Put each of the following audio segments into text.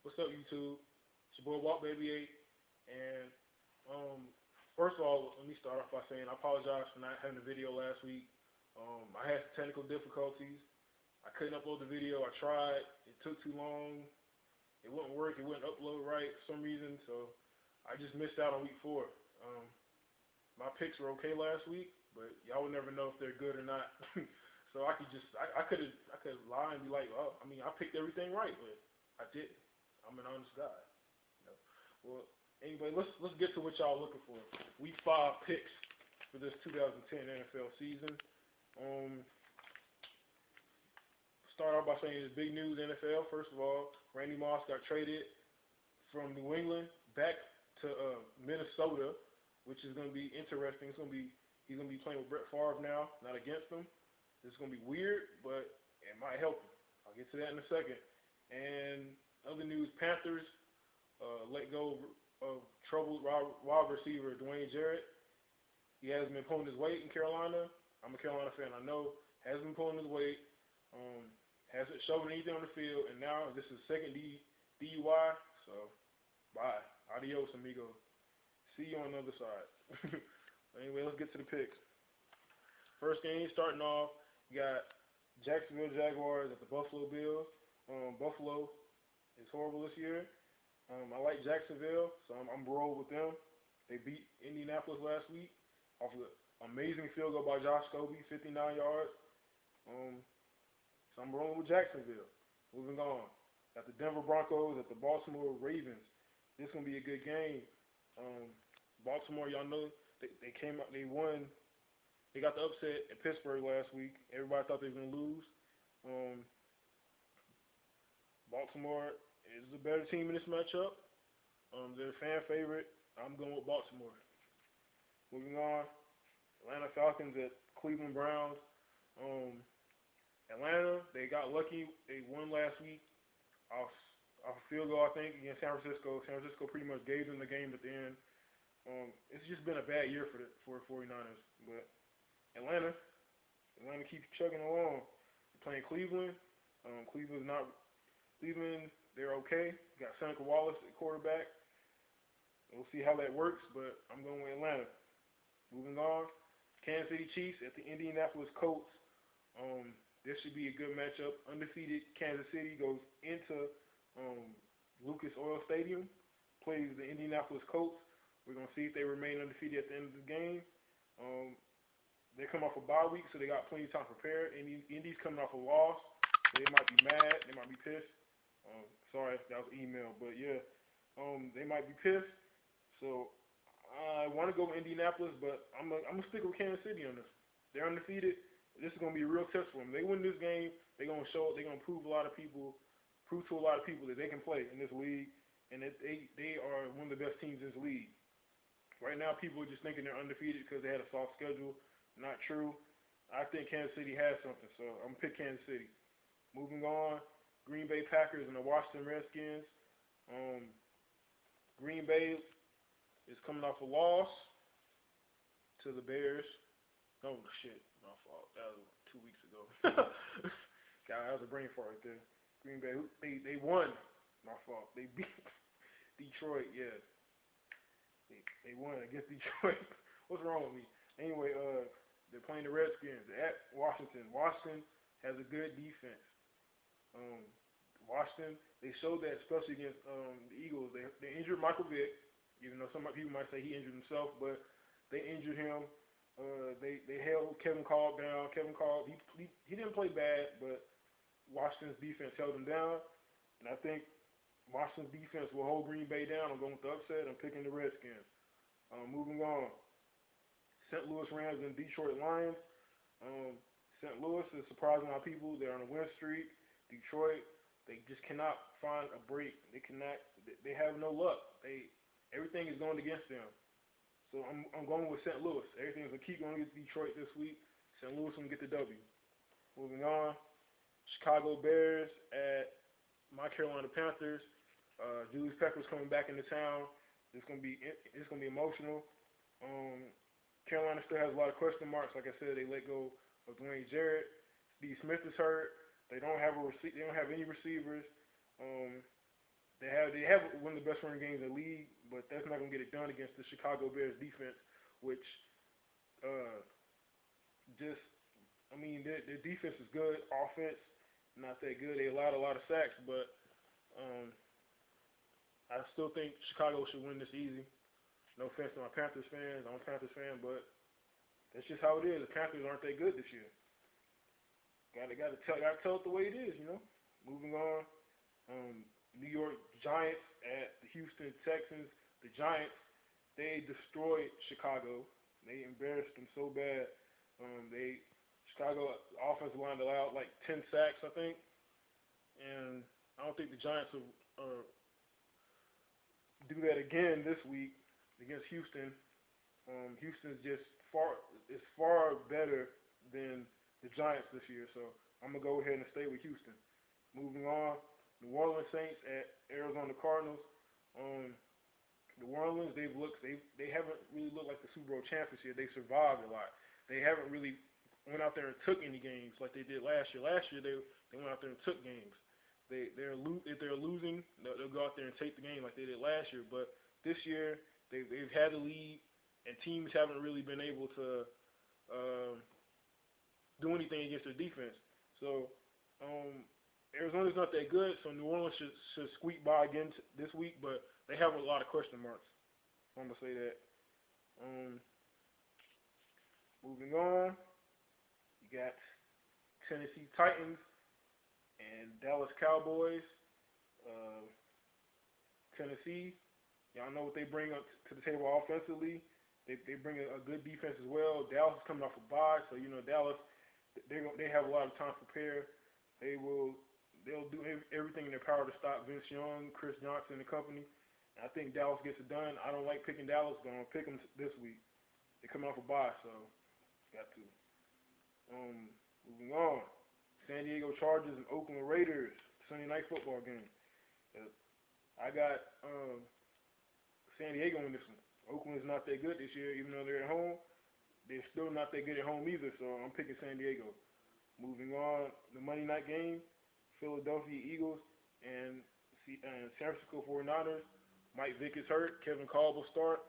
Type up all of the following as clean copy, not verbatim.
What's up, YouTube? It's your boy Walt Baby 8. And first of all, let me start off by saying I apologize for not having a video last week. I had some technical difficulties. I couldn't upload the video. I tried. It took too long. It wouldn't work. It wouldn't upload right for some reason. So I just missed out on week 4. My picks were okay last week, but y'all would never know if they're good or not. So I could lie and be like, oh, I mean, I picked everything right, but I didn't. I'm an honest guy. You know? Well, anyway, let's get to what y'all looking for. Week 5 picks for this 2010 NFL season. Start off by saying it's big news NFL. First of all, Randy Moss got traded from New England back to Minnesota, which is going to be interesting. He's going to be playing with Brett Favre now, not against him. This is going to be weird, but it might help him. I'll get to that in a second. And other news, Panthers let go of troubled wide receiver Dwayne Jarrett. He hasn't been pulling his weight in Carolina. I'm a Carolina fan, I know. Hasn't been pulling his weight. Hasn't shown anything on the field, and now this is second DUI. So, bye. Adios, amigo. See you on the other side. Anyway, let's get to the picks. First game starting off, you got Jacksonville Jaguars at the Buffalo Bills. Buffalo is horrible this year. I like Jacksonville, so I'm rolling with them. They beat Indianapolis last week off of an amazing field goal by Josh Scobie, 59 yards. So I'm rolling with Jacksonville. Moving on. Got the Denver Broncos at the Baltimore Ravens. This is going to be a good game. Baltimore, y'all know, they came out, they won. They got the upset at Pittsburgh last week. Everybody thought they were going to lose. Baltimore is the better team in this matchup. They're a fan favorite. I'm going with Baltimore. Moving on. Atlanta Falcons at Cleveland Browns. Atlanta, they got lucky. They won last week off a field goal, I think, against San Francisco. San Francisco pretty much gave them the game at the end. It's just been a bad year for the 49ers. But Atlanta keeps chugging along. They're playing Cleveland. Cleveland, they're okay. Got Seneca Wallace at quarterback. We'll see how that works, but I'm going with Atlanta. Moving on, Kansas City Chiefs at the Indianapolis Colts. This should be a good matchup. Undefeated Kansas City goes into Lucas Oil Stadium, plays the Indianapolis Colts. We're going to see if they remain undefeated at the end of the game. They come off a bye week, so they got plenty of time to prepare. Indy's coming off a loss, so they might be mad. They might be pissed. Sorry if that was email, but yeah, they might be pissed. So I want to go with Indianapolis, but I'm gonna stick with Kansas City on this. They're undefeated. This is gonna be a real test for them. They win this game, they're gonna prove to a lot of people that they can play in this league, and that they are one of the best teams in this league. Right now, people are just thinking they're undefeated because they had a soft schedule. Not true. I think Kansas City has something, so I'm gonna pick Kansas City. Moving on. Green Bay Packers and the Washington Redskins. Green Bay is coming off a loss to the Bears. Oh, shit. My fault. That was 2 weeks ago. God, that was a brain fart right there. Green Bay, they won. My fault. They beat Detroit, yeah. They won against Detroit. What's wrong with me? Anyway, they're playing the Redskins at Washington. Washington has a good defense. Washington, they showed that especially against the Eagles. They injured Michael Vick, even though some people might say he injured himself, but they injured him. They held Kevin Kolb down. Kevin Kolb, he didn't play bad, but Washington's defense held him down, and I think Washington's defense will hold Green Bay down. I'm going with the upset. I'm picking the Redskins. Moving on, St. Louis Rams and Detroit Lions. St. Louis is surprising a lot of people. They're on a win streak. Detroit, they just cannot find a break. They have no luck. Everything is going against them. So I'm going with St. Louis. Everything's going to keep going against Detroit this week. St. Louis will get the W. Moving on, Chicago Bears at my Carolina Panthers. Julius Peppers coming back into town. It's going to be emotional. Carolina still has a lot of question marks. Like I said, they let go of Dwayne Jarrett. Steve Smith is hurt. They don't have any receivers. They have one of the best running games in the league, but that's not gonna get it done against the Chicago Bears defense, which uh, just I mean their defense is good, offense not that good. They allowed a lot of sacks, but um, I still think Chicago should win this easy. No offense to my Panthers fans, I'm a Panthers fan, but that's just how it is. The Panthers aren't that good this year. Gotta tell it the way it is, you know. Moving on, New York Giants at the Houston Texans. The Giants, they destroyed Chicago. They embarrassed them so bad. Chicago offensive line allowed like 10 sacks, I think, and I don't think the Giants will do that again this week against Houston. Houston's just far better than the Giants this year, so I'm gonna go ahead and stay with Houston. Moving on, New Orleans Saints at Arizona Cardinals. New Orleans, they haven't really looked like the Super Bowl champs this year. They survived a lot. They haven't really went out there and took any games like they did last year. Last year they went out there and took games. If they're losing, they'll go out there and take the game like they did last year. But this year they've had the lead, and teams haven't really been able to do anything against their defense. So Arizona's not that good, so New Orleans should squeak by again this week, but they have a lot of question marks. I'm gonna say that. Moving on, you got Tennessee Titans and Dallas Cowboys. Tennessee, y'all know what they bring up to the table offensively. They bring a good defense as well. Dallas is coming off a bye, so you know Dallas they have a lot of time to prepare. They'll do everything in their power to stop Vince Young, Chris Johnson, and company. And I think Dallas gets it done. I don't like picking Dallas, but I'm gonna pick them this week. They're coming off a bye, so got to. Moving on, San Diego Chargers and Oakland Raiders Sunday night football game. I got San Diego in this one. Oakland is not that good this year, even though they're at home. They're still not that good at home either, so I'm picking San Diego. Moving on, the Monday night game, Philadelphia Eagles and San Francisco 49ers. Mike Vick is hurt. Kevin Kolb will start.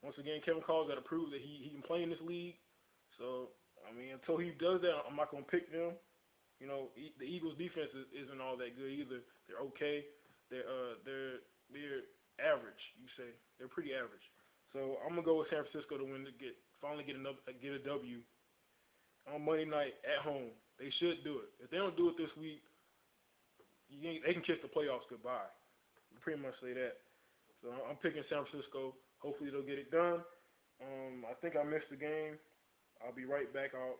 Once again, Kevin Kolb's got to prove that he can play in this league. So, I mean, until he does that, I'm not going to pick them. You know, the Eagles' defense isn't all that good either. They're okay. They're average, you say. They're pretty average. So I'm gonna go with San Francisco to finally get a W on Monday night at home. They should do it. If they don't do it this week, they can kiss the playoffs goodbye. I pretty much say that. So I'm picking San Francisco. Hopefully they'll get it done. I think I missed the game. I'll be right back. I'll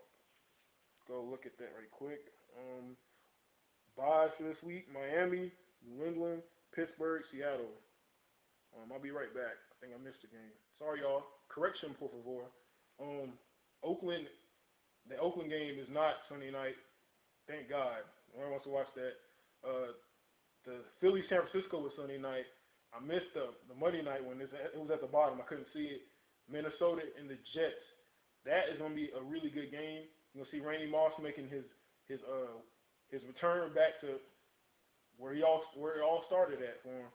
go look at that right quick. Buys for this week: Miami, New England, Pittsburgh, Seattle. I'll be right back. I think I missed the game. Sorry, y'all. Correction, por favor. The Oakland game is not Sunday night. Thank God. No one wants to watch that. The Philly San Francisco was Sunday night. I missed the Monday night one. It was at the bottom. I couldn't see it. Minnesota and the Jets. That is going to be a really good game. You're going to see Randy Moss making his return back to where it all started at for him.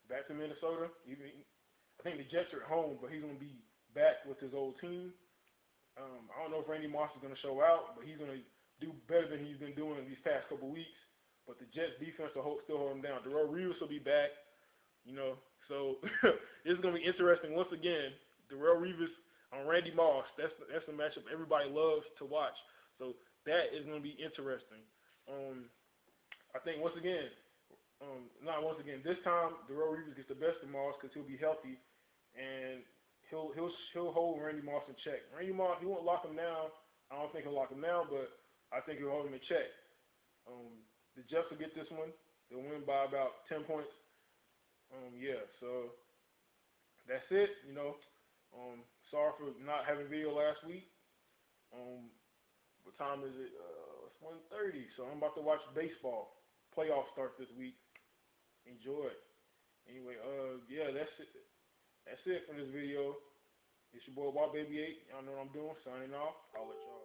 Back to Minnesota. I think the Jets are at home, but he's going to be back with his old team. I don't know if Randy Moss is going to show out, but he's going to do better than he's been doing these past couple weeks. But the Jets defense will still hold him down. Darrelle Revis will be back, you know. So this is going to be interesting once again. Darrelle Revis on Randy Moss. That's a matchup everybody loves to watch. So that is going to be interesting. I think this time Darrelle Revis gets the best of Moss because he'll be healthy, and he'll hold Randy Moss in check. Randy Moss, he won't lock him down. I don't think he'll lock him down, but I think he'll hold him in check. The Jets will get this one. They'll win by about 10 points. So that's it. You know, sorry for not having video last week. What time is it? It's 1:30, so I'm about to watch baseball. Playoffs start this week. Enjoy it. Anyway, that's it. That's it for this video. It's your boy Bob Baby 8. Y'all know what I'm doing. Signing off. I'll let y'all.